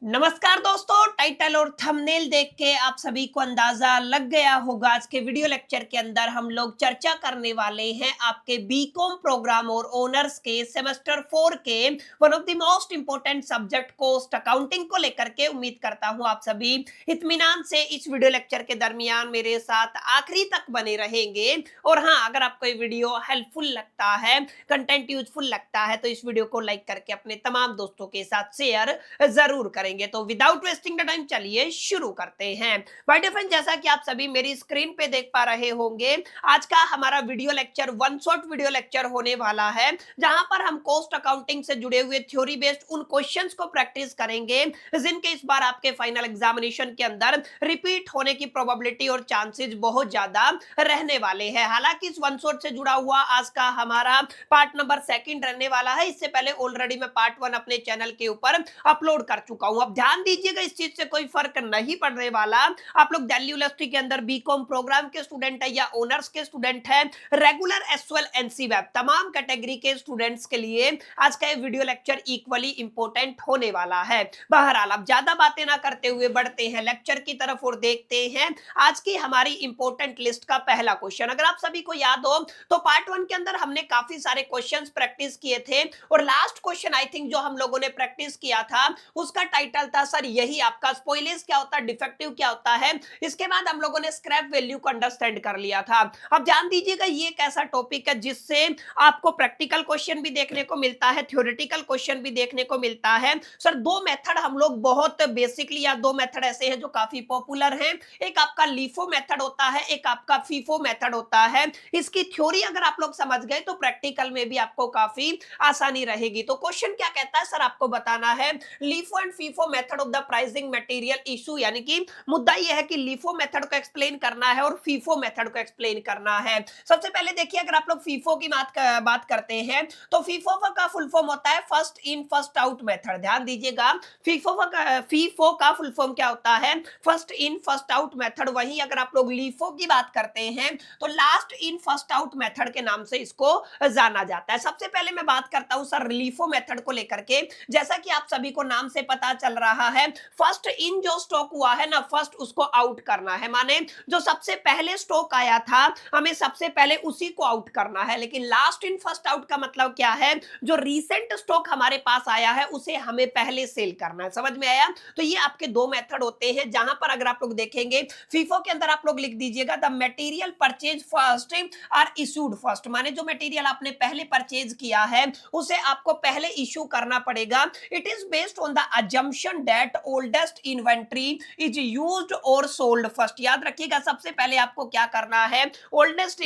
नमस्कार दोस्तों, टाइटल और थंबनेल देख के आप सभी को अंदाजा लग गया होगा। आज के वीडियो लेक्चर के अंदर हम लोग चर्चा करने वाले हैं आपके बीकॉम प्रोग्राम और ऑनर्स के सेमेस्टर 4 के one of the most important subject cost accounting को लेकर के। उम्मीद करता हूं आप सभी इत्मीनान से इस वीडियो लेक्चर के दरमियान मेरे साथ आखिरी तक बने रहेंगे। और हाँ, अगर आपको ये वीडियो हेल्पफुल लगता है, कंटेंट यूजफुल लगता है, तो इस वीडियो को लाइक करके अपने तमाम दोस्तों के साथ शेयर जरूर करेंगे। तो विदाउट वेस्टिंग द टाइम चलिए शुरू करते हैं। माय डियर फ्रेंड, जैसा कि आप सभी मेरी स्क्रीन पे देख पा रहे होंगे, आज का हमारा video lecture one shot video lecture होने वाला है, जहां पर हम कॉस्ट अकाउंटिंग से जुड़े हुए थ्योरी बेस्ड उन क्वेश्चंस को प्रैक्टिस करेंगे जिनके इस बार आपके फाइनल एग्जामिनेशन के अंदर रिपीट होने की प्रोबेबिलिटी और चांसेस बहुत ज्यादा रहने वाले हैं। हालांकि इस वन शॉट से जुड़ा हुआ आज का हमारा पार्ट नंबर 2 रहने वाला है। इससे पहले ऑलरेडी मैं पार्ट 1 अपने चैनल के ऊपर अपलोड कर चुका हूं। अब ध्यान दीजिएगा, इस चीज से कोई फर्क नहीं पड़ने वाला। आप लोग दिल्ली यूनिवर्सिटी के अंदर बीकॉम प्रोग्राम के स्टूडेंट है या ऑनर्स के स्टूडेंट है, रेगुलर एसवेल एनसी वेब, तमाम कैटेगरी के स्टूडेंट्स के लिए आज का ये वीडियो लेक्चर इक्वली इंपॉर्टेंट होने वाला है। बहरहाल, अब ज्यादा बातें ना करते हुए बढ़ते हैं लेक्चर की तरफ और देखते हैं आज की हमारी इंपॉर्टेंट लिस्ट का पहला क्वेश्चन। अगर आप सभी को याद हो तो पार्ट 1 के अंदर हमने काफी सारे क्वेश्चंस प्रैक्टिस किए थे और लास्ट क्वेश्चन आई थिंक जो हम लोगों ने प्रैक्टिस किया था उसका टाइटल था सर यही आपका स्पॉइलेज क्या होता है, डिफेक्टिव क्या होता है। इसके बाद हम लोगों ने स्क्रैप वैल्यू को अंडरस्टैंड कर लिया था। अब ध्यान दीजिएगा, ये एक ऐसा टॉपिक है जिससे आपको प्रैक्टिकल क्वेश्चन भी देखने को मिलता है, थ्योरेटिकल क्वेश्चन भी देखने को मिलता है। सर दो मेथड हम लोग बहुत बेसिकली, या दो मेथड ऐसे हैं जो काफी पॉपुलर हैं। एक आपका लीफो मेथड होता है, एक आपका फीफो मेथड होता है। इसकी थ्योरी अगर आप लोग समझ गए तो प्रैक्टिकल में भी आपको काफी आसानी रहेगी। तो क्वेश्चन क्या कहता है, सर आपको बताना है LIFO and FIFO method of the pricing material issue, यानी कि मुद्दा यह है कि लीफो मेथड को एक्सप्लेन करना है और फीफो मेथड को एक्सप्लेन करना है। सबसे पहले देखिए, अगर आप लोग फीफो की बात करते हैं तो फीफो का फुल फॉर्म होता है first in first out method. ध्यान दीजिएगा, फीफो का फुल फॉर्म क्या होता है, first in first out method. वहीं अगर आप लोग लीफो की बात करते हैं तो last in first out method के नाम से इसको जाना जाता है। सबसे पहले मैं बात करता हूं सर लीफो मेथड को लेकर के। जैसा कि आप सभी को नाम से पता चल रहा है, फर्स्ट इन जो स्टॉक हुआ है ना, फर्स्ट उसको आउट करना है, माने जो सबसे पहले स्टॉक आया था हमें सबसे पहले उसी को आउट करना है। लेकिन लास्ट इन फर्स्ट आउट का मतलब क्या है, जो रीसेंट स्टॉक हमारे पास आया है उसे हमें पहले सेल करना है। समझ में आया? तो ये आपके दो मेथड होते हैं, जहां पर अगर आप लोग देखेंगे फीफो के अंदर आप लोग लिख दीजिएगा the material purchase first are issued first, माने जो मटेरियल आपने पहले परचेज किया है उसे आपको पहले इशू करना पड़ेगा। It is based on the assumption that oldest inventory is used और सोल्ड फर्स्ट। याद रखिएगा, सबसे पहले आपको क्या करना है, ओल्डेस्ट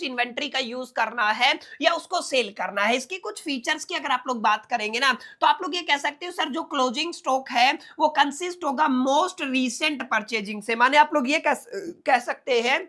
इन्वेंट्री का यूज करना है या उसको सेल करना है। इसकी कुछ फीचर्स की अगर आप लोग बात करेंगे ना, तो आप लोग ये कह सकते हो सर जो क्लोजिंग स्टॉक है वो कंसिस्ट होगा मोस्ट रीसेंट परचेजिंग से, माने आप लोग ये कह सकते हैं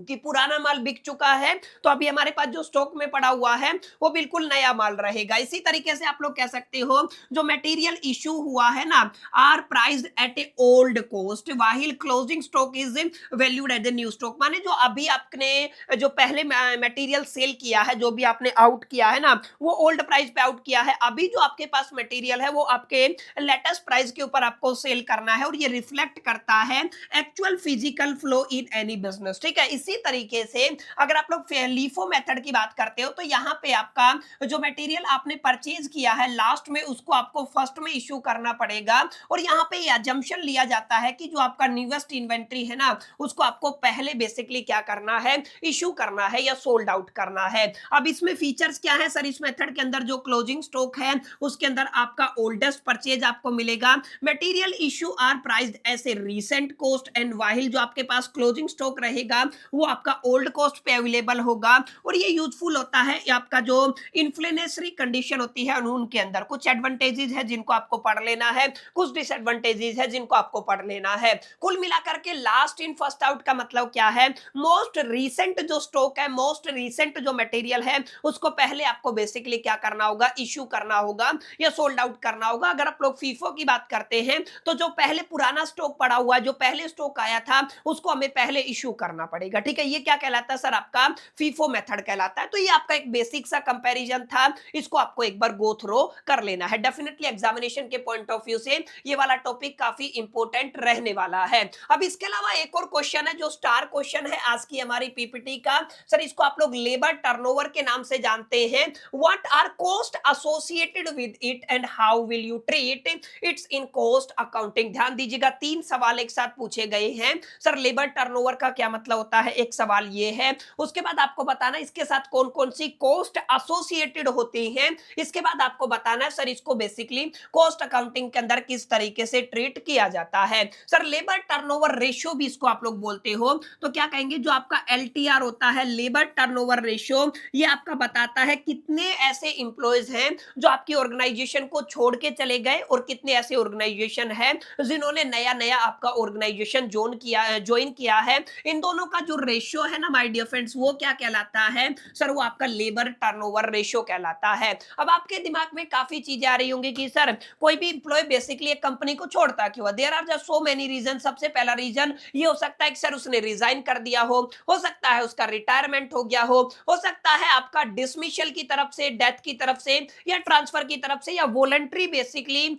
कि पुराना माल बिक चुका है तो अभी हमारे पास जो स्टॉक में पड़ा हुआ है वो बिल्कुल नया माल रहेगा। इसी तरीके से आप लोग कह सकते हो जो मटेरियल इशू हुआ है ना, are priced at a old cost while closing stock is valued as a new stock, माने जो अभी आपने जो पहले मटेरियल सेल किया है, जो भी आपने आउट किया है ना, वो ओल्ड प्राइस पे आउट किया है। अभी जो आपके पास मटेरियल है वो आपके लेटेस्ट प्राइस के ऊपर आपको सेल करना है और ये रिफ्लेक्ट करता है actual physical flow in any business. ठीक है, इसी तरीके से अगर आप लोग लीफो मेथड की बात करते हो तो यहाँ पे आपका जो मटेरियल आपने परचेज किया है लास्ट में उसको आपको फर्स्ट में इशू करना पड़ेगा। और यहाँ पे ये अजम्पशन लिया जाता है कि जो आपका न्यूएस्ट इन्वेंट्री है ना उसको आपको पहले बेसिकली क्या करना है, इशू करना है या सोल्ड आउट करना है। अब इसमें फीचर्स क्या है सर, इस मेथड के अंदर जो क्लोजिंग स्टॉक है उसके अंदर आपका ओल्डेस्ट परचेज आपको मिलेगा। Material issue are priced as a recent cost and while जो आपके पास क्लोजिंग स्टॉक रहेगा वो आपका ओल्ड कॉस्ट पे अवेलेबल होगा। और ये यूजफुल होता है, ये आपका जो इन्फ्लेशनरी कंडीशन होती है उनके अंदर कुछ एडवांटेजेस है जिनको आपको पढ़ लेना है, कुछ डिसएडवांटेजेस है जिनको आपको पढ़ लेना है। कुल मिलाकर के लास्ट इन फर्स्ट आउट का मतलब क्या है, मोस्ट रीसेंट जो स्टॉक है, मोस्ट रीसेंट जो मटेरियल है उसको पहले आपको बेसिकली क्या करना होगा, इशू करना होगा या सोल्ड आउट करना होगा। अगर आप लोग फीफो की बात करते हैं तो जो पहले पुराना स्टॉक पड़ा हुआ है, जो पहले स्टॉक आया था उसको हमें पहले इशू करना पड़ेगा। ठीक है, ये क्या कहलाता है सर, आपका फीफो मेथड कहलाता है। तो ये आपका एक बेसिक सा कंपैरिजन था, इसको आपको एक बार गो थ्रो कर लेना है। डेफिनेटली एग्जामिनेशन के पॉइंट ऑफ व्यू से ये वाला टॉपिक काफी इंपॉर्टेंट रहने वाला है। अब इसके अलावा एक और क्वेश्चन है जो स्टार क्वेश्चन है आज की हमारी पीपीटी का। सर इसको आप लोग लेबर टर्नओवर के नाम से जानते हैं। What are cost associated with it and how will you treat its in cost accounting. ध्यान दीजिएगा, 3 सवाल एक साथ पूछे गए हैं। सर लेबर टर्नओवर का क्या मतलब होता है, एक सवाल ये है। उसके बाद आपको बताना इसके साथ कौन कौन सी कॉस्ट एसोसिएटेड होती हैं। इसके बाद आपको बताना है सर इसको बेसिकली कॉस्ट अकाउंटिंग के अंदर किस तरीके से ट्रीट किया जाता है। सर लेबर टर्नओवर रेशियो भी इसको आप लोग बोलते हो, तो क्या कहेंगे, जो आपका एलटीआर होता है, लेबर टर्नओवर रेशियो, ये आपका बताता है कितने ऐसे इंप्लॉयज हैं जो आपकी ऑर्गेनाइजेशन को छोड़ के चले गए और कितने ऐसे ऑर्गेनाइजेशन हैं जिन्होंने नया नया आपका ऑर्गेनाइजेशन ज्वाइन किया है। इन दोनों का जो रेशियो है ना माय डियर फ्रेंड्स, वो क्या कहलाता है सर, वो आपका लेबर टर्नओवर रेशियो कहलाता है। अब आपके दिमाग में काफी चीजें आ रही होंगी कि सर कोई भी इंप्लॉय बेसिकली एक कंपनी को छोड़ता क्यों है। There are just so many reason. सबसे पहला रीजन ये हो सकता है कि सर उसने रिजाइन कर दिया हो सकता है उसका रिटायरमेंट हो गया हो सकता है आपका डिसमिशल की तरफ से, डेथ की तरफ से, या ट्रांसफर की तरफ से, या वॉलंटरी बेसिकली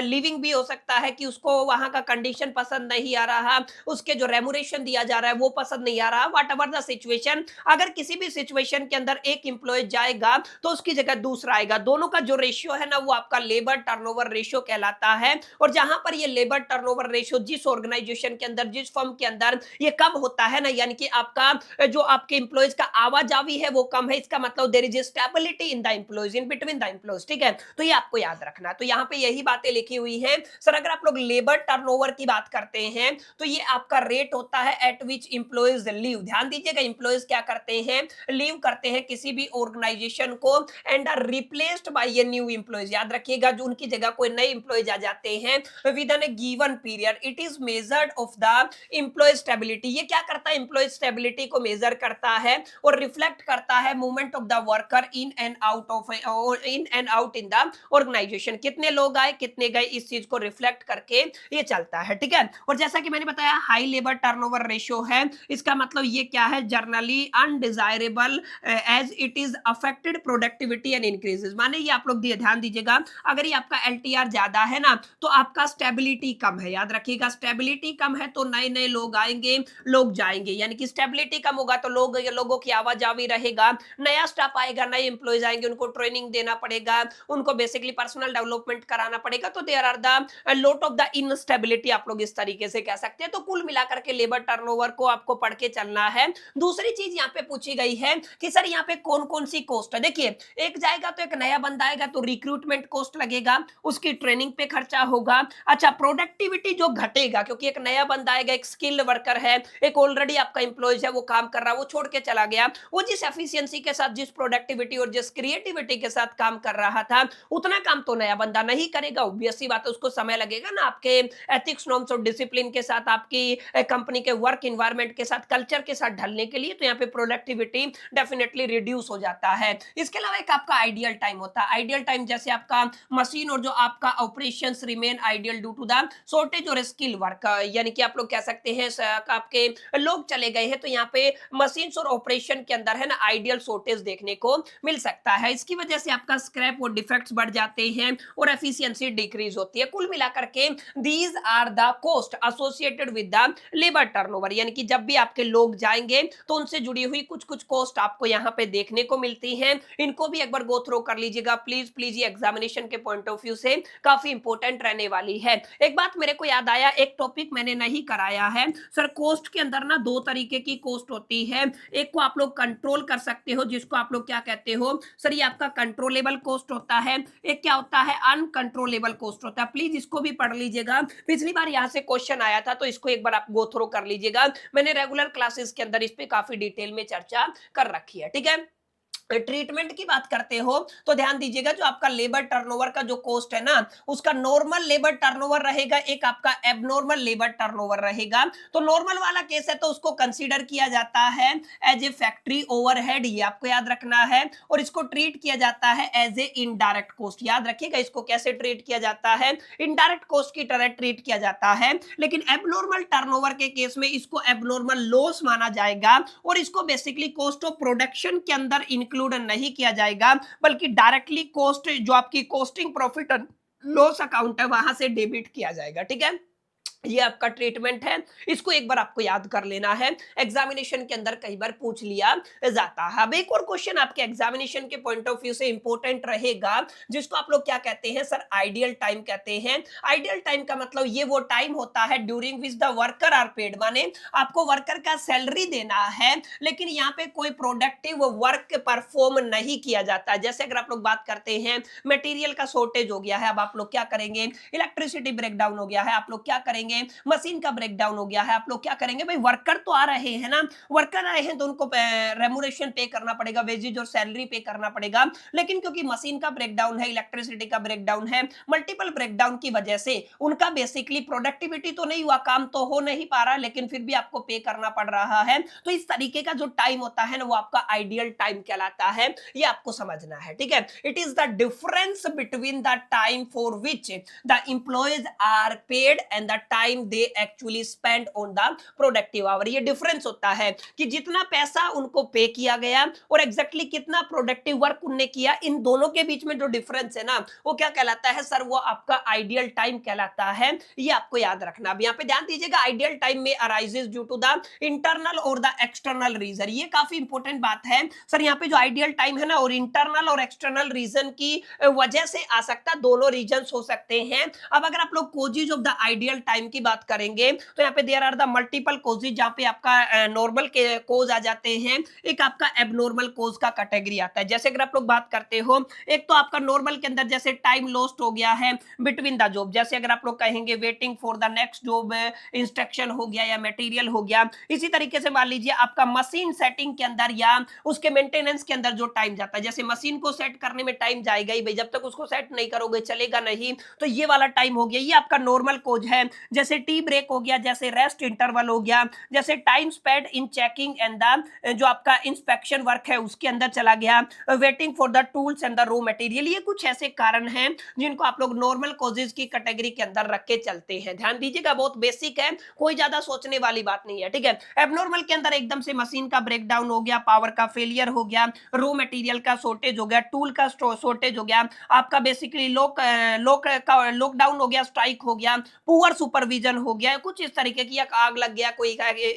लिविंग भी हो सकता है कि उसको वहां का कंडीशन पसंद नहीं आ रहा, उसके जो रेमुनेशन दिया जा रहा है वो पसंद नहीं आ रहा। वट एवर द सिचुएशन, अगर किसी भी सिचुएशन के अंदर एक इंप्लॉय जाएगा तो उसकी जगह दूसरा आएगा। दोनों का जो रेशियो है ना वो आपका लेबर टर्नओवर रेशियो कहलाता है। और जहां पर ये लेबर टर्नओवर रेशियो जिस ऑर्गेनाइजेशन के अंदर, जिस फर्म के अंदर ये कम होता है ना, यानी कि आपका जो आपके इंप्लॉयज का आवाजावी है वो कम है, इसका मतलब there is stability in the employees, in between the employees. ठीक है, तो ये आपको याद रखना। तो यहाँ पे यही बातें लिखी हुई हैं। सर अगर आप लोग लेबर टर्नओवर की बात करते हैं तो ये आपका रेट होता है एट विच इंप्लॉयज लीव। ध्यान दीजिएगा, इंप्लॉयज क्या करते हैं, लीव करते हैं किसी भी ऑर्गेनाइजेशन को and are replaced by a new employees. याद रखिएगा, जो उनकी जगह कोई नए इंप्लॉयज आ जाते हैं with in a given period, it is measured of the employee stability. ये क्या करता है, इंप्लॉय स्टेबिलिटी को मेजर करता है और रिफ्लेक्ट करता है movement of the worker in and out in the organization. कितने लोग आए, कितने गए, इस चीज को रिफ्लेक्ट करके ये चलता है। ठीक है, और जैसा कि मैंने बताया हाई लेबर टर्नओवर रेशियो है, इसका मतलब ये क्या है, generally undesirable as it is affected productivity and increases. माने ये आप लोग ध्यान दीजिएगा, अगर ये आपका एलटीआर ज्यादा है ना तो आपका स्टेबिलिटी कम है। याद रखिएगा, स्टेबिलिटी कम है तो नए नए लोग आएंगे, लोग जाएंगे, यानी कि स्टेबिलिटी कम होगा तो लोगों की आवाजावी रहेगा, नया स्टाफ आएगा, नए एम्प्लॉयज आएंगे, उनको ट्रेनिंग देना पड़ेगा, उनको बेसिकली पर्सनल डेवलपमेंट कराना पड़ेगा। तो there are the lot of the instability, आप लोग इस तरीके से कह सकते हैं। तो कुल मिलाकर के लेबर टर्नओवर को आपको पढ़ के चलना है। दूसरी चीज यहाँ पे पूछी गई है कि सर यहाँ पे कौन कौन सी कॉस्ट है। देखिए, एक जाएगा तो एक नया बंदा आएगा तो रिक्रूटमेंट कॉस्ट लगेगा, उसकी ट्रेनिंग पे खर्चा होगा। अच्छा, प्रोडक्टिविटी जो घटेगा, क्योंकि एक नया बंदा आएगा, एक स्किल्ड वर्कर है, एक ऑलरेडी आपका एम्प्लॉयज है, वो काम कर रहा है, वो छोड़ के चला गया, वो जिस एफिशिएंसी के साथ, जिस प्रोडक्टिविटी और जिस क्रिएटिविटी के साथ काम कर रहा था उतना काम तो नया बंदा नहीं करेगा। ऑब्वियस सी बात है, उसको समय लगेगा ना आपके एथिक्स, नॉर्म्स और डिसिप्लिन के साथ, आपकी कंपनी के वर्क एनवायरनमेंट के साथ, कल्चर के साथ ढलने के लिए। तो यहाँ पे प्रोडक्टिविटी डेफिनेटली रिड्यूस हो जाता है। इसके अलावा एक आपका आइडियल टाइम होता है। आइडियल टाइम जैसे आपका मशीन और जो आपका operations remain ideal due to the shortage और स्किल वर्क, यानी कि आप लोग कह सकते हैं आपके लोग चले गए हैं तो यहाँ पे मशीन्स और ऑपरेशन के अंदर है ना आइडियल शॉर्टेज देखने को मिल सकता है। इसकी वजह से आपका स्क्रैप और डिफेक्ट्स बढ़ जाते हैं और एफिशिएंसी डिक्रीज होती है। कुल मिलाकर के these are the cost associated with the labour turnover, यानी कि जब भी आपके लोग जाएंगे तो उनसे जुड़ी हुई कुछ कुछ कॉस्ट आपको यहाँ पे देखने को मिलती हैं। इनको भी एक बार गो थ्रो कर लीजिएगा प्लीज प्लीज, ये एग्जामिनेशन के पॉइंट ऑफ व्यू से काफी इंपॉर्टेंट रहने वाली है। एक बात मेरे को याद आया, एक टॉपिक मैंने नहीं कराया है सर, कॉस्ट के अंदर ना 2 तरीके की कॉस्ट होती है। एक को आप लोग कंट्रोल कर सकते हो, जिसको आप लोग क्या कहते हो सर, ये आपका कंट्रोलेबल कॉस्ट होता है। एक क्या होता है, अनकंट्रोलेबल कॉस्ट होता है। प्लीज इसको भी पढ़ लीजिएगा, पिछली बार यहाँ से क्वेश्चन आया था तो इसको एक बार आप गो थ्रो कर लीजिएगा। मैंने रेगुलर क्लासेस के अंदर इस पे काफी डिटेल में चर्चा कर रखी है। ठीक है, ट्रीटमेंट की बात करते हो तो ध्यान दीजिएगा, जो आपका लेबर टर्नओवर का जो कॉस्ट है ना, उसका नॉर्मल लेबर टर्नओवर रहेगा, एक आपका एबनॉर्मल लेबर टर्नओवर रहेगा। तो नॉर्मल वाला केस है तो उसको कंसीडर किया जाता है एज ए फैक्ट्री ओवरहेड, ये आपको याद रखना है, और इसको ट्रीट किया जाता है एज ए इनडायरेक्ट कॉस्ट। याद रखिएगा इसको कैसे ट्रीट किया जाता है, इनडायरेक्ट कॉस्ट की तरह ट्रीट किया जाता है। लेकिन एबनॉर्मल टर्नओवर के केस में इसको एबनॉर्मल लॉस माना जाएगा, और इसको बेसिकली कॉस्ट ऑफ प्रोडक्शन के अंदर इंक्लूड नहीं किया जाएगा, बल्कि डायरेक्टली कॉस्ट जो आपकी costing profit and loss account है वहां से डेबिट किया जाएगा। ठीक है, ये आपका ट्रीटमेंट है, इसको एक बार आपको याद कर लेना है, एग्जामिनेशन के अंदर कई बार पूछ लिया जाता है। अब एक और क्वेश्चन आपके एग्जामिनेशन के पॉइंट ऑफ व्यू से इंपॉर्टेंट रहेगा, जिसको आप लोग क्या कहते हैं सर, आइडियल टाइम कहते हैं। आइडियल टाइम का मतलब ये वो टाइम होता है during which the worker are paid, माने आपको वर्कर का सैलरी देना है लेकिन यहाँ पे कोई प्रोडक्टिव वर्क परफॉर्म नहीं किया जाता। जैसे अगर आप लोग बात करते हैं मटेरियल का शॉर्टेज हो गया है, अब आप लोग क्या करेंगे, इलेक्ट्रिसिटी ब्रेकडाउन हो गया है, आप लोग क्या करेंगे, मशीन का ब्रेकडाउन हो गया है, आप लोग क्या करेंगे, भाई वर्कर तो आ रहे हैं ना, वर्कर आए हैं तो उनको रेमुनेशन पे करना पड़ेगा, वेजेज और सैलरी पे करना पड़ेगा। लेकिन क्योंकि मशीन का ब्रेकडाउन है, इलेक्ट्रिसिटी का ब्रेकडाउन है, मल्टीपल ब्रेकडाउन की वजह से उनका बेसिकली प्रोडक्टिविटी तो नहीं हुआ, काम तो हो नहीं पा रहा, लेकिन फिर भी आपको पे करना पड़ रहा है। तो इस तरीके का जो टाइम होता है ना, वो आपका आइडियल टाइम कहलाता है, ये आपको समझना है। ठीक है, it is the difference between the time for which the employees are paid and the time they actually spend on the productive hour. ये डिफरेंस होता है कि जितना पैसा उनको पे किया गया और एग्जैक्टली कितना प्रोडक्टिव वर्क उनने किया, इन दोनों के बीच में जो डिफरेंस है ना, वो क्या कहलाता है सर, वो आपका आइडियल टाइम कहलाता है। ये आपको याद रखना। अब यहाँ पे ध्यान दीजिएगा, आइडियल टाइम में arises due to the internal और द एक्सटर्नल रीजन। ये काफी इंपॉर्टेंट बात है सर, यहाँ पे जो आइडियल टाइम है ना, और इंटरनल और एक्सटर्नल रीजन की वजह से आ सकता, दोनों रीजन हो सकते हैं। अब अगर आप लोग causes of the ideal time की बात करेंगे तो यहाँ पे there are the multiple causes, जहाँ पे आपका नॉर्मल के कोज आ जाते हैं, एक आपका एबनॉर्मल कोज का कैटेगरी आता है। जैसे अगर आप लोग बात करते हो, एक तो आपका नॉर्मल के अंदर जैसे टाइम लॉस्ट हो गया है बिटवीन द जॉब, जैसे अगर आप लोग कहेंगे waiting for the next job instruction हो गया या मटेरियल हो गया। इसी तरीके से मान लीजिए आपका मशीन सेटिंग के अंदर या उसके मेंटेनेंस के अंदर जो टाइम जाता है, जैसे मशीन को सेट करने में टाइम जाएगा ही भाई, जब तक उसको सेट नहीं करोगे चलेगा नहीं, तो ये वाला टाइम हो गया, ये आपका नॉर्मल कोज है। जैसे टी ब्रेक हो गया, जैसे रेस्ट इंटरवल हो गया, जैसे time spend in checking and the जो आपका इंस्पेक्शन वर्क है उसके अंदर चला गया, waiting for the tools and the raw material. ये कुछ ऐसे कारण हैं जिनको आप लोग नॉर्मल कॉजेज की कैटेगरी के अंदर रख के चलते हैं। ध्यान दीजिएगा, बहुत बेसिक है, कोई ज्यादा सोचने वाली बात नहीं है। ठीक है, एबनॉर्मल के अंदर एकदम से मशीन का ब्रेकडाउन हो गया, पावर का फेलियर हो गया, रॉ मटेरियल का शॉर्टेज हो गया, टूल का शॉर्टेज हो गया, आपका बेसिकली लॉकडाउन हो गया, स्ट्राइक हो गया, पुअर सुपरविजन हो गया, कुछ इस तरीके की, आग लग गया, कोई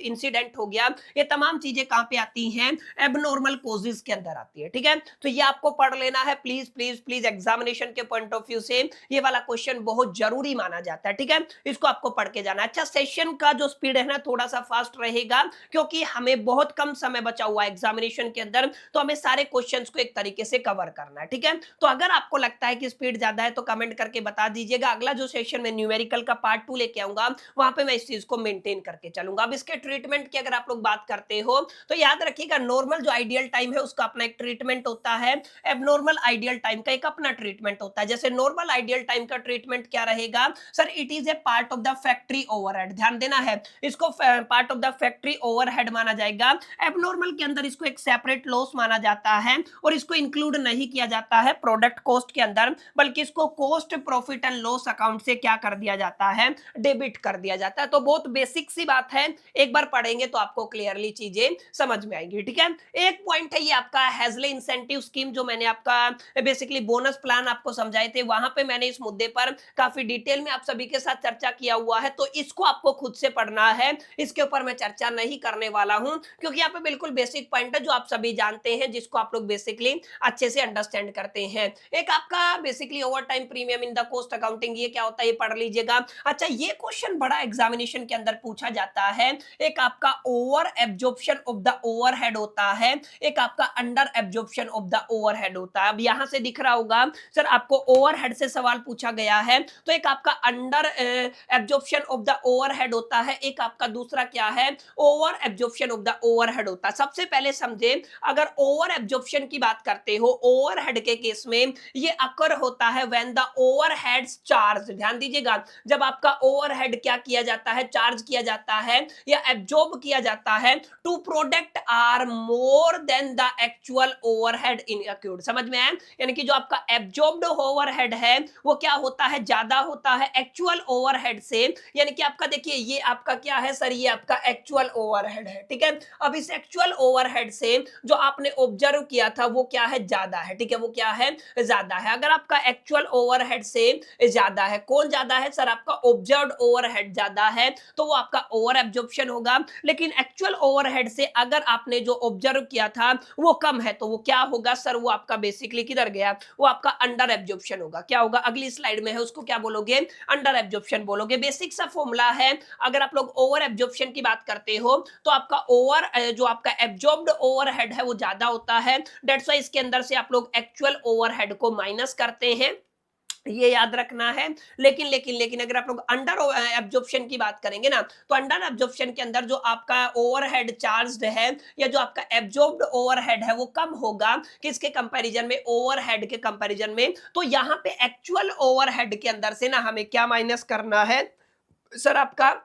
इंसिडेंट हो गया। ये तमाम चीजें कहां पे आती हैं, एबनॉर्मल कॉजेज के अंदर आती है। ठीक है, तो ये आपको पढ़ लेना है प्लीज प्लीज प्लीज, एग्जामिनेशन के पॉइंट ऑफ व्यू से ये वाला क्वेश्चन बहुत जरूरी माना जाता है। ठीक है, इसको आपको पढ़ के जाना। अच्छा, सेशन का जो स्पीड है ना थोड़ा सा फास्ट रहेगा, क्योंकि हमें बहुत कम समय बचा हुआ है एग्जामिनेशन के अंदर, तो हमें सारे क्वेश्चंस को एक तरीके से कवर करना है। ठीक है, तो अगर आपको लगता है कि स्पीड ज्यादा है तो कमेंट करके बता दीजिएगा। अगला जो सेशन में न्यूमेरिकल का पार्ट 2 लेके आऊंगा, वहां पे मैं इस चीज को मेंटेन करके चलूंगा। अब इसके ट्रीटमेंट की अगर आप लोग बात करते हो तो याद रखिएगा, नॉर्मल जो आइडियल टाइम है उसका अपना एक ट्रीटमेंट होता है, एबनॉर्मल आइडियल टाइम का एक अपना ट्रीटमेंट होता है। जैसे नॉर्मल आइडियल टाइम का ट्रीटमेंट क्या रहेगा sir, it is a part of the factory overhead. ध्यान देना है, इसको part of the factory overhead माना जाएगा। एबनॉर्मल के अंदर इसको एक सेपरेट लॉस माना जाता है और इसको इंक्लूड नहीं किया जाता है प्रोडक्ट कॉस्ट के अंदर, बल्कि इसको cost profit and loss account से क्या कर दिया जाता है, डेबिट कर दिया जाता है। तो बहुत बेसिक सी बात है, एक बार पढ़ेंगे तो आपको क्लियरली चीजें समझ में आएंगी। ठीक है, एक पॉइंट है ये आपका हेजले इंसेंटिव स्कीम, जो मैंने आपका बेसिकली बोनस प्लान आपको समझाए थे, वहां पे मैंने इस मुद्दे पर काफी डिटेल में आप सभी के साथ चर्चा किया हुआ है, तो इसको आपको खुद से पढ़ना है, इसके ऊपर मैं चर्चा नहीं करने वाला हूं, क्योंकि यहाँ पे बिल्कुल बेसिक पॉइंट है जो आप सभी जानते हैं, जिसको आप लोग बेसिकली अच्छे से अंडरस्टैंड करते हैं। एक आपका basically over time premium in the cost accounting, ये क्या होता है ये पढ़ लीजिएगा। अच्छा, ये क्वेश्चन बड़ा एग्जामिनेशन के अंदर पूछा जाता है। एक आपका over absorption of the overhead होता है, एक आपका under absorption of the overhead होता है। अब यहां से दिख रहा होगा सर आपको ओवरहेड से सवाल पूछा गया है, तो एक आपका under absorption of the overhead होता है, एक आपका दूसरा क्या है, over absorption of the overhead होता है। सबसे पहले समझे, अगर ओवर एब्जॉर्प्शन की बात करते हो ओवरहेड के केस में ये अकर होता है व्हेन द ओवरहेड्स चार्ज। ध्यान दीजिएगा, जब आपका ओवरहेड क्या किया जाता है, चार्ज किया जाता है या एब्जॉर्ब किया जाता है, to product are more than the actual overhead incurred. समझ में आया? यानी कि जो आपका एब्जॉर्ब्ड ओवरहेड है वो क्या होता है, ज्यादा होता है एक्चुअल ओवरहेड से। यानी कि आपका देखिए ये आपका क्या है सर, ये आपका एक्चुअल ओवरहेड है, ठीक है। अब इस एक्चुअल ओवरहेड से जो आपने ऑब्जर्व किया था वो क्या है, ज्यादा है, ठीक है, वो क्या है, ज्यादा है। अगर आपका एक्चुअल ओवरहेड से ज्यादा है, कौन ज्यादा है सर, आपका ऑब्जर्व्ड ओवरहेड ज्यादा है, तो वो आपका ओवर एब्जॉर्प्शन होगा। लेकिन एक्चुअल ओवरहेड से अगर आपने जो ऑब्जर्व किया था वो कम है, तो वो क्या होगा सर, वो आपका बेसिकली किधर गया, वो आपका अंडर एब्जॉर्प्शन होगा। क्या होगा, अगली स्लाइड में है, उसको क्या बोलोगे, अंडर एब्जॉर्प्शन बोलोगे। बेसिक सा फॉर्मूला है। अगर आप लोग ओवर एब्जॉर्प्शन की बात करते हो तो आपका ओवर जो आपका एब्जॉर्ब्ड ओवरहेड है वो ज्यादा होता है, दैट्स व्हाई इसके अंदर से आप लोग एक्चुअल ओवरहेड को माइनस करते हैं, ये याद रखना है। लेकिन अगर आप लोग अंडर एब्जॉर्प्शन की बात करेंगे ना, तो अंडर एब्जॉर्प्शन के अंदर जो आपका ओवरहेड चार्ज्ड है या जो आपका एब्जॉर्ब्ड ओवरहेड है वो कम होगा किसके कंपैरिजन में, ओवरहेड के कंपैरिजन में। तो यहां पे एक्चुअल ओवरहेड के अंदर से ना हमें क्या माइनस करना है सर, आपका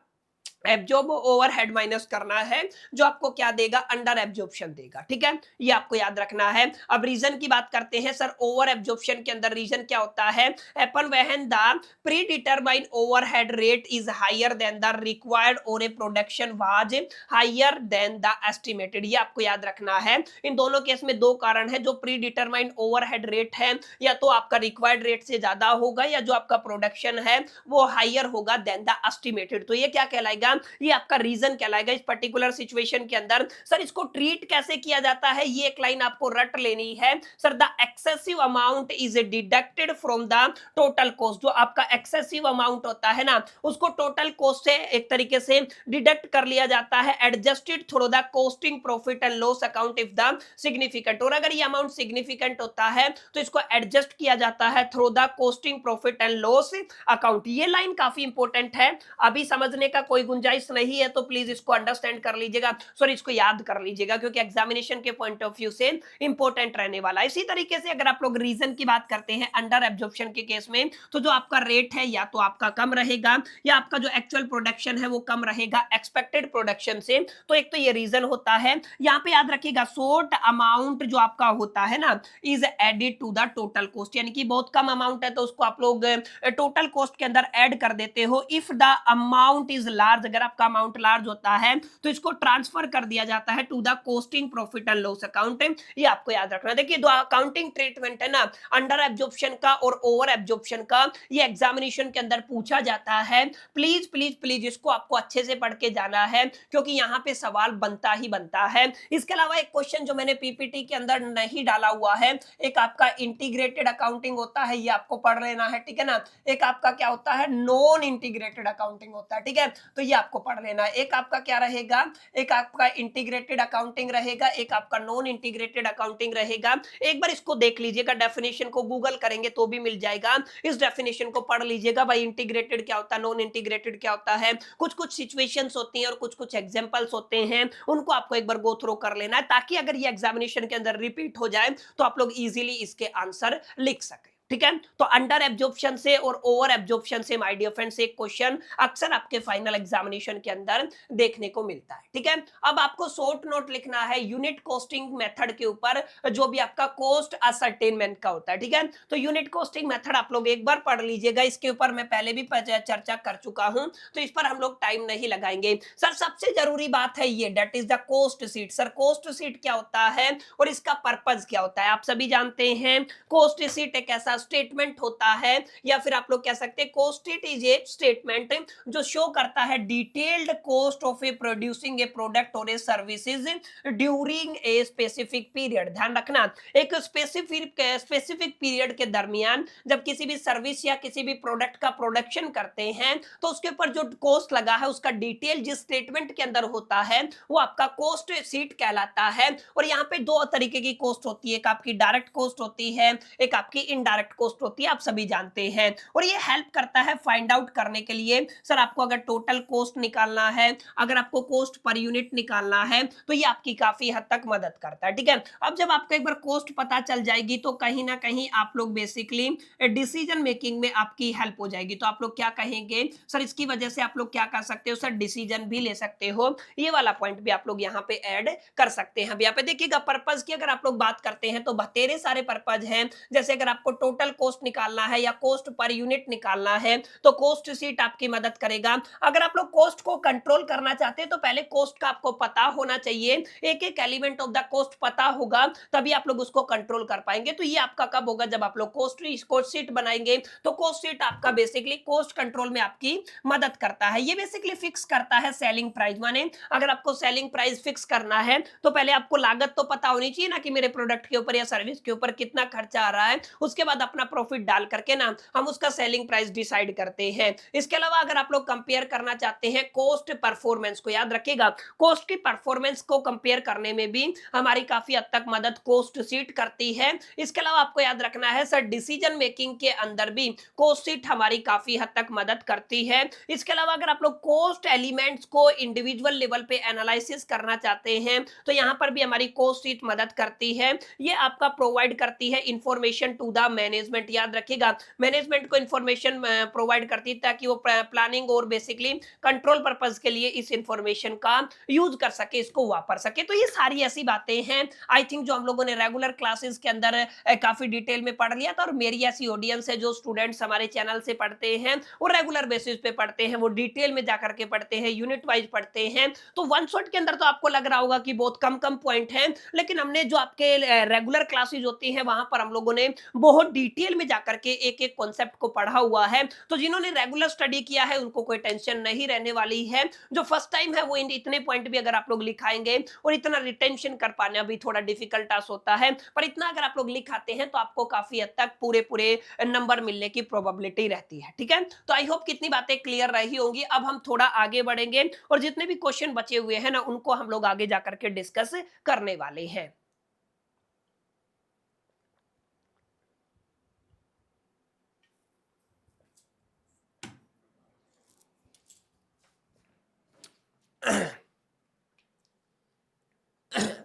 एब्जॉर्ब ओवरहेड माइनस करना है, जो आपको क्या देगा, अंडर एब्जॉर्प्शन देगा, ठीक है, ये आपको याद रखना है। अब रीजन की बात करते हैं सर, ओवर एब्जॉर्प्शन के अंदर रीजन क्या होता है, happen when the predetermined overhead rate is higher than the required or a production was higher than the estimated. ये आपको याद रखना है। इन दोनों केस में दो कारण है, जो प्री डिटरमाइंड ओवरहेड रेट है या तो आपका रिक्वायर्ड रेट से ज्यादा होगा या जो आपका प्रोडक्शन है वो हायर होगा देन द एस्टिमेटेड। तो ये क्या कहलाएगा, ये आपका रीजन कहलाएगा। इस पर्टिकुलर सिचुएशन के अंदर सर इसको ट्रीट कैसे किया जाता है, ये एक लाइन आपको रट लेनी है sir, the excessive amount is deducted from the total cost. जो आपका एक्सेसिव अमाउंट होता है ना उसको टोटल कॉस्ट से एक तरीके से डिडक्ट कर लिया जाता है, adjusted through the costing profit and loss account if the significant. और अगर ये अमाउंट सिग्निफिकेंट होता है तो इसको एडजस्ट किया जाता है through the costing profit and loss account. ये लाइन काफी इंपॉर्टेंट है, अभी समझने का कोई गुंजाइश नहीं है तो प्लीज इसको अंडरस्टैंड कर लीजिएगा, सॉरी इसको याद कर लीजिएगा, क्योंकि एग्जामिनेशन के पॉइंट ऑफ व्यू से इंपॉर्टेंट रहने वाला है। इसी तरीके से अगर आप लोग रीजन की बात करते हैं अंडर एब्जॉर्प्शन के केस में, तो जो आपका रेट है या तो आपका कम रहेगा या आपका जो एक्चुअल प्रोडक्शन है वो कम रहेगा एक्सपेक्टेड प्रोडक्शन से। तो एक तो ये रीजन होता है। यहाँ पे याद रखिएगा शॉर्ट अमाउंट जो आपका होता है ना is added to the total cost, यानी कि बहुत कम अमाउंट है तो उसको आप लोग टोटल कॉस्ट के अंदर ऐड कर देते हो। If the amount is large, अगर आपका अमाउंट लार्ज होता है तो इसको ट्रांसफर कर दिया जाता है to the costing profit and loss account. ये आपको याद रखना। देखिए दो अकाउंटिंग ट्रीटमेंट है ना, अंडर एब्जॉर्प्शन का और ओवर एब्जॉर्प्शन का, ये एग्जामिनेशन के अंदर पूछा जाता है। प्लीज प्लीज प्लीज इसको आपको अच्छे से पढ़ के जाना है, क्योंकि यहाँ पे सवाल बनता ही बनता है। इसके अलावा एक क्वेश्चन जो मैंने पीपीटी के अंदर नहीं डाला हुआ है, एक आपका इंटीग्रेटेड अकाउंटिंग होता है, ये आपको पढ़ लेना है, ठीक है ना। एक आपका क्या होता है, नॉन इंटीग्रेटेड अकाउंटिंग होता है, ठीक है, तो ये आपको पढ़ लेना है। एक आपका क्या रहेगा, एक आपका इंटीग्रेटेड अकाउंटिंग रहेगा, एक आपका नॉन इंटीग्रेटेड अकाउंटिंग रहेगा। एक बार इसको देख लीजिएगा, डेफिनेशन को गूगल करेंगे तो भी मिल जाएगा, इस डेफिनेशन को पढ़ लीजिएगा भाई, इंटीग्रेटेड क्या होता है, नॉन इंटीग्रेटेड क्या होता है, कुछ कुछ सिचुएशंस होती हैं और कुछ कुछ एग्जांपल्स होते हैं, उनको आपको एक बार गो थ्रू कर लेना है, ताकि अगर ये एग्जामिनेशन के अंदर रिपीट हो जाए तो आप लोग इजीली इसके आंसर लिख सकें, ठीक है। तो अंडर एब्जॉर्प्शन से और ओवर एब्जॉर्प्शन से माय डियर फ्रेंड्स एक क्वेश्चन अक्सर आपके फाइनल एग्जामिनेशन के अंदर देखने को मिलता है, ठीक है। अब आपको शॉर्ट नोट लिखना है यूनिट कॉस्टिंग मेथड के ऊपर, जो भी आपका कॉस्ट असर्टेनमेंट का होता है, ठीक है। तो यूनिट कॉस्टिंग मेथड आप लोग एक बार पढ़ लीजिएगा, इसके ऊपर मैं पहले भी चर्चा कर चुका हूं, तो इस पर हम लोग टाइम नहीं लगाएंगे। सर सबसे जरूरी बात है ये, that is the cost sheet. Sir cost sheet क्या होता है और इसका पर्पज क्या होता है, आप सभी जानते हैं। कॉस्ट शीट एक ऐसा स्टेटमेंट होता है, या फिर आप लोग कह सकते हैं cost sheet is a statement जो शो करता है detailed cost of a producing a product or a services during a specific period. ध्यान रखना, एक स्पेसिफिक पीरियड के दरमियान जब किसी भी सर्विस या किसी भी प्रोडक्ट का प्रोडक्शन करते हैं तो उसके ऊपर जो कॉस्ट लगा है उसका डिटेल जिस स्टेटमेंट के अंदर होता है वो आपका कॉस्ट शीट कहलाता है। और यहाँ पे दो तरीके की कॉस्ट होती है, एक आपकी डायरेक्ट कॉस्ट होती है, एक आपकी इनडायरेक्ट कॉस्ट होती है, आप सभी जानते हैं। और ये हेल्प करता है फाइंड आउट करने के लिए, सर आपको अगर टोटल कॉस्ट निकालना है, अगर आपको कॉस्ट पर यूनिट निकालना है तो ये आपकी काफी हद तक मदद करता है। ठीक है, अब जब आपको एक बार कॉस्ट पता चल जाएगी तो कहीं ना कहीं आप लोग बेसिकली डिसीजन मेकिंग में आपकी हेल्प हो जाएगी। तो आप लोग क्या कहेंगे, सर इसकी वजह से आप लोग क्या कर सकते हो, सर डिसीजन भी ले सकते हो। ये वाला पॉइंट भी आप लोग यहाँ पे ऐड कर सकते हैं। अब यहाँ पे देखिएगा पर्पज की अगर आप लोग बात करते हैं तो बतेरे सारे पर्पज हैं। जैसे अगर आपको टोटल कॉस्ट निकालना है या कॉस्ट पर यूनिट निकालना है तो कॉस्ट शीट आपकी मदद करेगा। अगर आप लोग कॉस्ट को कंट्रोल करना चाहते हैं तो पहले कॉस्ट का आपको पता होना चाहिए, एक एक एलिमेंट ऑफ द कॉस्ट पता होगा तभी आप लोग उसको कंट्रोल कर पाएंगे। तो ये आपका कब होगा, जब आप लोग कॉस्ट शीट बनाएंगे। तो कॉस्ट शीट आपका बेसिकली कॉस्ट कंट्रोल में आपकी मदद करता है। ये बेसिकली फिक्स करता है सेलिंग प्राइस, माने अगर आपको सेलिंग प्राइस फिक्स करना है तो पहले आपको लागत तो पता होनी चाहिए ना कि मेरे प्रोडक्ट के ऊपर या सर्विस के ऊपर कितना खर्चा आ रहा है, उसके बाद अपना प्रॉफिट डाल करके ना हम उसका सेलिंग प्राइस डिसाइड करते हैं। इसके अलावा अगर आप लोग कंपेयर करना चाहते हैं कॉस्ट परफॉर्मेंस को, याद रखिएगा कॉस्ट की परफॉर्मेंस को कंपेयर करने में भी हमारी काफी हद तक मदद कॉस्ट शीट करती है। इसके अलावा आपको याद रखना है सर डिसीजन मेकिंग के अंदर भी कॉस्ट शीट हमारी काफी हद तक मदद करती है। इसके अलावा अगर आप लोग कॉस्ट एलिमेंट्स को इंडिविजुअल लेवल पे एनालिसिस करना चाहते हैं तो यहां पर भी हमारी कॉस्ट शीट मदद करती है। ये आपका प्रोवाइड करती है इंफॉर्मेशन टू द मैनेजमेंट, याद रखिएगा मैनेजमेंट को इंफॉर्मेशन प्रोवाइड करती है ताकि वो प्लानिंग और बेसिकली कंट्रोल पर्पस के लिए इस इंफॉर्मेशन का यूज कर सके, इसको वापर सके। तो ये सारी ऐसी बातें हैं आई थिंक जो हम लोगों ने रेगुलर क्लासेस के अंदर काफी डिटेल में पढ़ लिया था। और मेरी ऐसी ऑडियंस है जो स्टूडेंट्स हमारे चैनल से पढ़ते हैं वो रेगुलर बेसिस पे पढ़ते हैं, वो डिटेल में जाकर के पढ़ते हैं, यूनिट वाइज पढ़ते हैं। तो वन शॉट के अंदर तो आपको लग रहा होगा कि बहुत कम कम पॉइंट हैं, लेकिन हमने जो आपके रेगुलर क्लासेस होती हैं वहां पर हम लोगों ने बहुत डिटेल में जाकर के एक एक कॉन्सेप्ट को पढ़ा हुआ है। तो जिन्होंने रेगुलर स्टडी किया है उनको कोई टेंशन नहीं रहने वाली है। जो फर्स्ट टाइम है वो इतने पॉइंट भी अगर आप लोग लिखाएंगे, और इतना रिटेंशन कर पाना भी थोड़ा डिफिकल्ट टास्क होता है, पर इतना अगर आप लोग लिखाते हैं तो आपको काफी हद तक पूरे पूरे नंबर मिलने की प्रोबेबिलिटी रहती है। ठीक है, तो आई होप कितनी बातें क्लियर रही होंगी। अब हम थोड़ा आगे बढ़ेंगे और जितने भी क्वेश्चन बचे हुए हैं ना उनको हम लोग आगे जाकर के डिस्कस करने वाले हैं।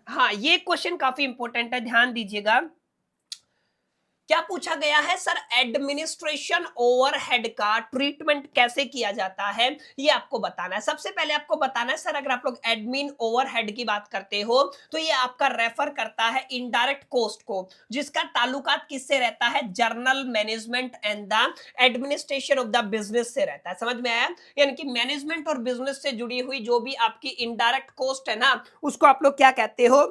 हाँ, ये क्वेश्चन काफी इंपॉर्टेंट है, ध्यान दीजिएगा। क्या पूछा गया है, सर एडमिनिस्ट्रेशन ओवरहेड का ट्रीटमेंट कैसे किया जाता है, ये आपको बताना है। सबसे पहले आपको बताना है सर अगर आप लोग एडमिन ओवरहेड की बात करते हो तो ये आपका रेफर करता है इनडायरेक्ट कॉस्ट को, जिसका ताल्लुकात किससे रहता है, journal management and the administration of the business से रहता है। समझ में आया, यानी कि मैनेजमेंट और बिजनेस से जुड़ी हुई जो भी आपकी इनडायरेक्ट कॉस्ट है ना उसको आप लोग क्या कहते हो,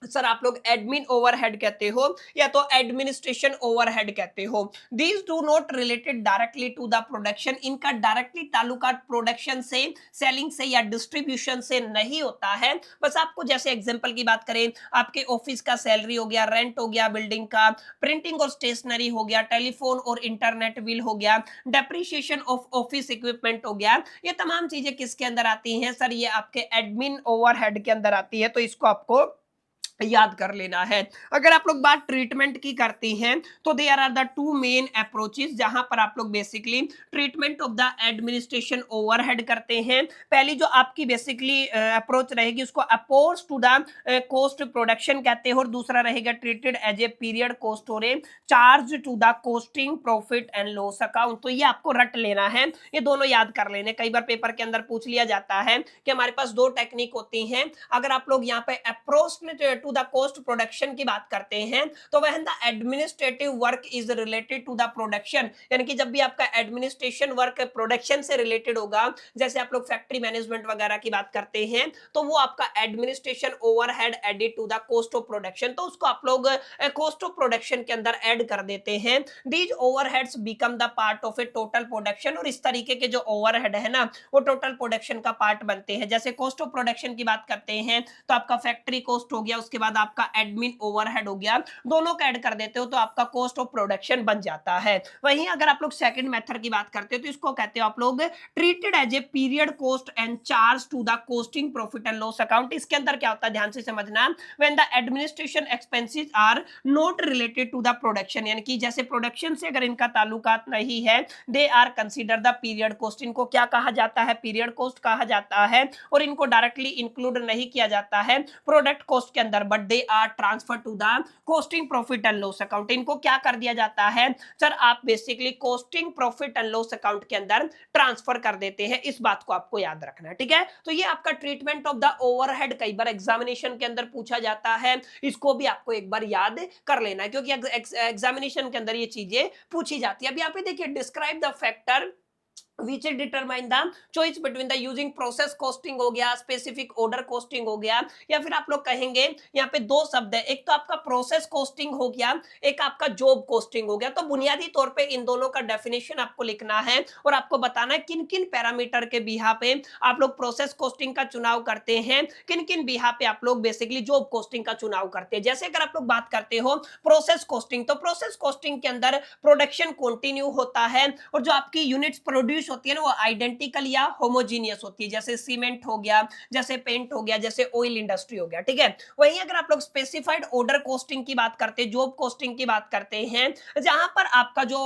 सर आप लोग एडमिन ओवरहेड कहते हो या तो एडमिनिस्ट्रेशन ओवरहेड कहते हो। These do not related directly to the production, इनका डायरेक्टली ताल्लुकात प्रोडक्शन से, सेलिंग से या डिस्ट्रीब्यूशन से नहीं होता है। बस आपको जैसे एग्जांपल की बात करें, आपके ऑफिस का सैलरी हो गया, रेंट हो गया बिल्डिंग का, प्रिंटिंग और स्टेशनरी हो गया, टेलीफोन और इंटरनेट बिल हो गया, डेप्रिसिएशन ऑफ ऑफिस इक्विपमेंट हो गया, ये तमाम चीजें किसके अंदर आती हैं, सर ये आपके एडमिन ओवरहेड के अंदर आती है। तो इसको आपको याद कर लेना है। अगर आप लोग बात ट्रीटमेंट की करती हैं तो there are the two main approaches जहां पर आप लोग basically treatment of the administration overhead करते हैं। पहली जो आपकी बेसिकली अप्रोच रहेगी उसको oppose to the cost production कहते हैं, और दूसरा रहेगा treated as a period cost or a charge to the costing profit and loss account. तो ये आपको रट लेना है, ये दोनों याद कर लेने। कई बार पेपर के अंदर पूछ लिया जाता है कि हमारे पास दो टेक्निक होती हैं, अगर आप लोग यहाँ पे approach to to the cost production की बात करते हैं तो when the administrative work is related to the production, यानी कि जब भी आपका एडमिनिस्ट्रेशन वर्क प्रोडक्शन से रिलेटेड होगा, जैसे आप लोग फैक्ट्री मैनेजमेंट वगैरह की बात करते हैं तो वो आपका administration overhead added to the cost of production, तो उसको आप लोग कॉस्ट ऑफ प्रोडक्शन के अंदर ऐड कर देते हैं। These overheads become the part of A total production, और इस तरीके के जो ओवरहेड है ना वो टोटल प्रोडक्शन का पार्ट बनते हैं। जैसे कॉस्ट ऑफ प्रोडक्शन की बात करते हैं तो आपका फैक्ट्री कॉस्ट हो गया, उसके बाद आपका एडमिन ओवरहेड हो गया, दोनों का ऐड कर देते हो तो आपका कॉस्ट ऑफ प्रोडक्शन बन जाता है। वहीं अगर आप लोग सेकंड मेथड की बात करते हो तो इसको कहते हो आप लोग treated as a period cost and charge to the costing profit and loss account. इसके अंदर क्या होता है ध्यान से समझना, when the administration expenses are not related to the production, यानी कि जैसे प्रोडक्शन से अगर इनका ताल्लुकात नहीं है, they are consider the period cost, इनको क्या कहा जाता है, पीरियड कॉस्ट कहा जाता है, और इनको डायरेक्टली इंक्लूड नहीं किया जाता है प्रोडक्ट कॉस्ट के अंदर, but they are transfer to the costing profit and loss account. इनको क्या कर दिया जाता है सर, आप basically costing profit and loss account के अंदर ट्रांसफर कर देते हैं, इस बात को आपको याद रखना है, ठीक है। तो ये आपका ट्रीटमेंट ऑफ द ओवरहेड कई बार एग्जामिनेशन के अंदर पूछा जाता है, इसको भी आपको एक बार याद कर लेना है क्योंकि एग्जामिनेशन के अंदर ये चीजें पूछी जाती है। अब यहाँ पे देखिए, describe the factor which determine the choice between the using process costing हो गया, specific order costing हो गया, या फिर आप लोग कहेंगे यहाँ पे दो शब्द है, एक तो आपका प्रोसेस कॉस्टिंग हो गया, एक आपका जॉब कॉस्टिंग हो गया। तो बुनियादी तौर पे इन दोनों का डेफिनेशन आपको लिखना है और आपको बताना है किन किन पैरामीटर के बिहा पे आप लोग प्रोसेस कॉस्टिंग का चुनाव करते हैं, किन किन बिहा पे आप लोग बेसिकली जॉब कॉस्टिंग का चुनाव करते हैं। जैसे अगर आप लोग बात करते हो प्रोसेस कॉस्टिंग, तो प्रोसेस कॉस्टिंग के अंदर प्रोडक्शन कंटिन्यू होता है और जो आपकी यूनिट्स प्रोड्यूस होती है ना वो आइडेंटिकल या होमोजीनियस होती है, जैसे सीमेंट हो गया, जैसे पेंट हो गया, जैसे ऑयल इंडस्ट्री हो गया, ठीक है। वहीं अगर आप लोग स्पेसिफाइड ऑर्डर कॉस्टिंग की बात करते हैं, जॉब कॉस्टिंग की बात करते हैं, जहां पर आपका जो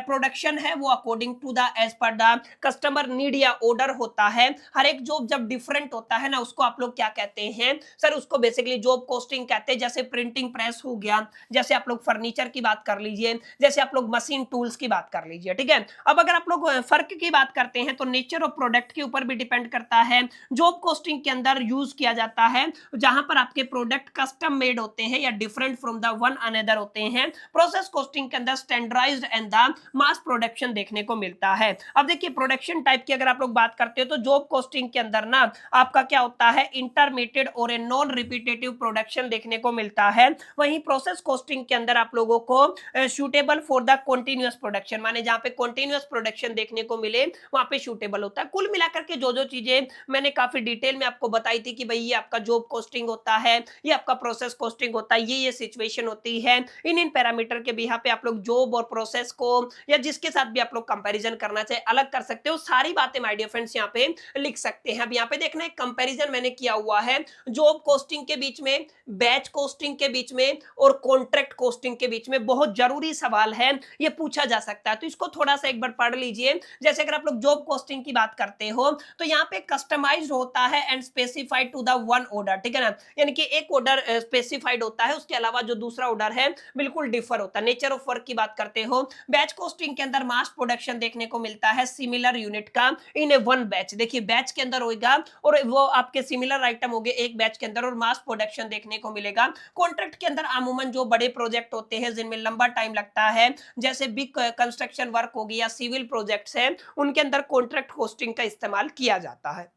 प्रोडक्शन है वो according to the as per the customer need या ऑर्डर होता है। हर एक जॉब जब डिफरेंट होता है ना उसको आप लोग क्या कहते हैं सर, उसको बेसिकली जॉब कॉस्टिंग कहते हैं। जैसे प्रिंटिंग प्रेस हो गया, जैसे आप लोग फर्नीचर की बात कर लीजिए, जैसे आप लोग मशीन टूल्स की बात कर लीजिए, ठीक है। अब अगर आप लोग फर्क की बात करते हैं तो नेचर ऑफ प्रोडक्ट के ऊपर भी डिपेंड करता है। जॉब कॉस्टिंग के अंदर यूज किया जाता है जहां पर आपके प्रोडक्ट कस्टम मेड होते हैं या different from the one another होते हैं। प्रोसेस कॉस्टिंग के अंदर standardized and the mass production देखने को मिलता है। अब देखिए, प्रोडक्शन टाइप की अगर आप लोग बात करते हो तो जॉब कॉस्टिंग के अंदर ना आपका क्या होता है, इंटरमीडिएट और ए नॉन रिपीटेटिव प्रोडक्शन देखने को मिलता है। वहीं प्रोसेस कॉस्टिंग के अंदर आप लोगों को suitable for the continuous production, माने जहां पे कंटीन्यूअस प्रोडक्शन देखने को मिले वहां पे सूटेबल होता है। कुल मिलाकर के जो जो चीजें मैंने काफी डिटेल में आपको बताई थी कि भाई ये आपका जॉब कॉस्टिंग होता है, ये आपका प्रोसेस कॉस्टिंग होता है, ये सिचुएशन होती है, इन पैरामीटर के बिहा पे आप लोग जॉब और प्रोसेस को या जिसके साथ भी आप लोग कंपैरिजन करना चाहे अलग कर सकते हो। सारी बातें माय डियर फ्रेंड्स यहाँ पे लिख सकते हैं। अब यहाँ पे देखना है कंपैरिजन मैंने किया हुआ है जॉब कॉस्टिंग के बीच में, बैच कॉस्टिंग के बीच में और कॉन्ट्रैक्ट कॉस्टिंग के बीच में। बहुत जरूरी सवाल है, ये पूछा जा सकता है, तो इसको थोड़ा सा एक बार पढ़ लीजिए। जैसे अगर आप लोग जॉब कॉस्टिंग की बात करते हो तो यहाँ पे कस्टमाइज्ड होता है and specified to the one order, ठीक है ना, यानी कि एक ऑर्डर स्पेसिफाइड होता है, उसके अलावा जो दूसरा ऑर्डर है बिल्कुल डिफर होता है। नेचर ऑफ वर्क की बात करते हो, बैच कॉस्टिंग के अंदर मास प्रोडक्शन देखने को मिलता है सिमिलर यूनिट का इन ए वन बैच। देखिए बैच के अंदर होगा और वो आपके सिमिलर आइटम होंगे एक बैच के अंदर और मास प्रोडक्शन देखने को मिलेगा। कॉन्ट्रैक्ट के अंदर अमूमन जो बड़े प्रोजेक्ट होते हैं जिनमें लंबा टाइम लगता है, जैसे बिग कंस्ट्रक्शन वर्क हो गया, सिविल प्रोजेक्ट्स हैं, उनके अंदर कॉन्ट्रैक्ट कॉस्टिंग का इस्तेमाल किया जाता है।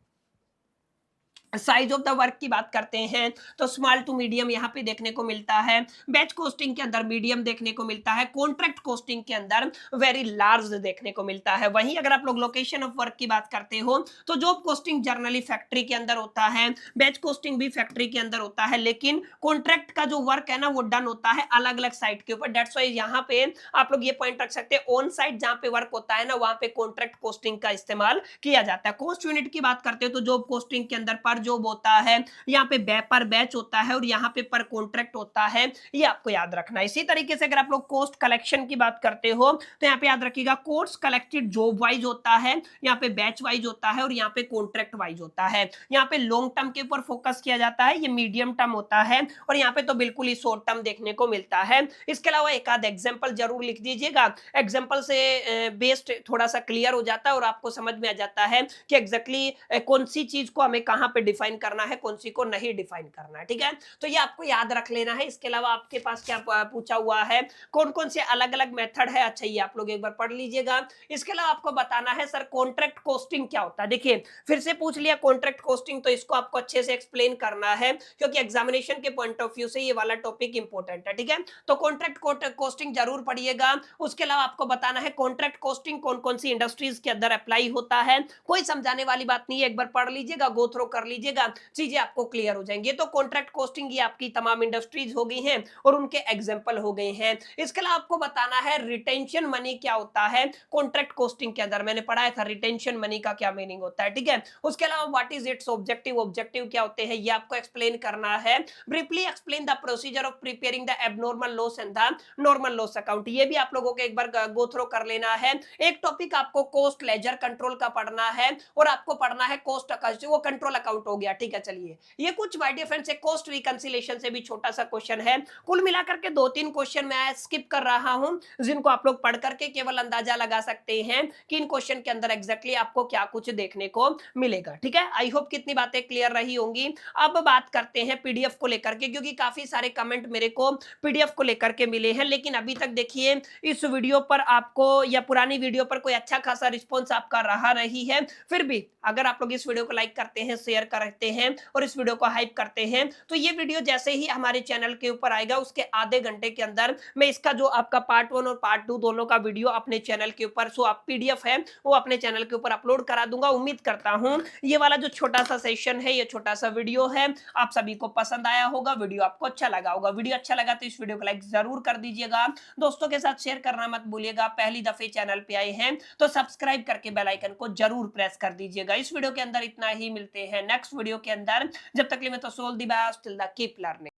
साइज ऑफ द वर्क की बात करते हैं तो स्मॉल टू मीडियम यहाँ पे देखने को मिलता है। बैच कॉस्टिंग के अंदर मीडियम देखने को मिलता है, कॉन्ट्रैक्ट कॉस्टिंग के अंदर वेरी लार्ज देखने को मिलता है। वहीं अगर आप लोग लोकेशन ऑफ वर्क की बात करते हो तो जॉब कॉस्टिंग जनरली फैक्ट्री के अंदर होता है, बैच कॉस्टिंग भी फैक्ट्री के अंदर होता है, लेकिन कॉन्ट्रैक्ट का जो वर्क है ना वो डन होता है अलग अलग साइट के ऊपर। डेट्स वाई यहाँ पे आप लोग ये पॉइंट रख सकते हैं, ऑन साइट जहां पे वर्क होता है ना वहां पे कॉन्ट्रैक्ट कॉस्टिंग का इस्तेमाल किया जाता है। कॉस्ट यूनिट की बात करते हो तो जॉब कॉस्टिंग के अंदर पर जॉब होता है, यहाँ पे पर बैच होता है और यहाँ पे पर कॉन्ट्रैक्ट होता है, ये आपको याद रखना है। इसी तरीके से अगर आप लोग कॉस्ट कलेक्शन की बात करते हो तो यहाँ पे याद रखिएगा कॉस्ट कलेक्टेड जॉब वाइज होता है, यहाँ पे बैच वाइज होता है और यहाँ पे कॉन्ट्रैक्ट वाइज होता है। यहाँ पे लॉन्ग टर्म के ऊपर फोकस किया जाता है, ये मीडियम टर्म होता है और यहाँ पे तो बिल्कुल ही शॉर्ट टर्म देखने को मिलता है। इसके अलावा एक आध एग्जाम्पल जरूर लिख दीजिएगा, एग्जाम्पल से बेस्ड थोड़ा सा क्लियर हो जाता है और आपको समझ में आ जाता है कि एग्जैक्टली कौन सी चीज को हमें कहाँ पे डिफाइन करना है, कौन सी को नहीं डिफाइन करना है, ठीक है। तो ये आपको याद रख लेना है। इसके अलावा आपके पास क्या पूछा हुआ है, कौन कौन से अलग अलग मेथड है, अच्छा ये आप लोग एक बार पढ़ लीजिएगा। इसके अलावा आपको बताना है सर कॉन्ट्रैक्ट कॉस्टिंग क्या होता है। देखिए फिर से पूछ लिया कॉन्ट्रैक्ट कॉस्टिंग, तो इसको आपको अच्छे से एक्सप्लेन करना है क्योंकि एग्जामिनेशन के पॉइंट ऑफ व्यू से ये वाला टॉपिक इंपॉर्टेंट है, ठीक है। तो कॉन्ट्रैक्ट कॉस्टिंग जरूर पढ़िएगा। उसके अलावा आपको बताना है कॉन्ट्रैक्ट कॉस्टिंग कौन कौन सी इंडस्ट्रीज के अंदर अप्लाई होता है, कोई समझाने वाली बात नहीं है, एक बार पढ़ लीजिएगा, गो थ्रू कर लीजिएगा, चीजें आपको क्लियर हो जाएंगी। तो कॉन्ट्रैक्ट कॉस्टिंग ये आपकी तमाम इंडस्ट्रीज हो गई हैं और उनके एग्जांपल हो गए हैं। इसके अलावा आपको बताना है रिटेंशन मनी क्या होता है कॉन्ट्रैक्ट कॉस्टिंग के अंदर, मैंने पढ़ाया था रिटेंशन मनी का क्या मीनिंग होता है, ठीक है। उसके अलावा what is it's objective, objective क्या होते हैं ये आपको एक्सप्लेन करना है। Briefly explain the procedure of preparing the abnormal loss and the normal loss account, ये भी आप लोगों को एक बार गो थ्रू कर लेना है। एक टॉपिक आपको कॉस्ट लेजर कंट्रोल का पढ़ना है और आपको पढ़ना है कॉस्ट अकाउंट, वो कंट्रोल अकाउंट हो गया, ठीक है। चलिए ये कुछ my dear friends cost reconciliation से भी छोटा सा क्वेश्चन है। कुल मिलाकर के 2-3 क्वेश्चन मैं स्किप कर रहा हूं जिनको आप लोग पढ़ करके केवल अंदाजा लगा सकते हैं कि इन क्वेश्चन के अंदर एग्जैक्टली आपको क्या कुछ देखने को मिलेगा, ठीक है। आई होप कितनी बातें क्लियर रही होंगी। अब बात करते हैं पीडीएफ को लेकर के, क्योंकि काफी सारे कमेंट मेरे को पीडीएफ को लेकर के मिले हैं, लेकिन अभी तक देखिए इस वीडियो पर आपको या पुरानी वीडियो पर कोई अच्छा खासा रिस्पॉन्स आपका रहा नहीं है। फिर भी अगर आप लोग इस वीडियो को लाइक करते हैं, शेयर करते हैं और इस वीडियो को हाइप करते हैं, तो ये वीडियो जैसे ही हमारे चैनल के ऊपर आएगा उसके आधे घंटे के अंदर मैं इसका जो आपका पार्ट 1 और पार्ट 2 दोनों का वीडियो अपने चैनल के ऊपर सो आप पीडीएफ है वो अपने चैनल के ऊपर अपलोड करा दूंगा। उम्मीद करता हूं ये वाला जो छोटा सा सेशन है, ये छोटा सा वीडियो है, आप सभी को पसंद आया होगा, वीडियो आपको अच्छा लगा होगा। वीडियो अच्छा लगा तो इस वीडियो को लाइक जरूर कर दीजिएगा, दोस्तों के साथ शेयर करना मत भूलिएगा। पहली दफे चैनल पे आए हैं तो सब्सक्राइब करके बेल आइकन को जरूर प्रेस कर दीजिएगा। इस वीडियो के अंदर इतना ही, मिलते हैं नेक्स्ट वीडियो के अंदर, जब तक के लिए मैं तो so all the best, till the keep learning.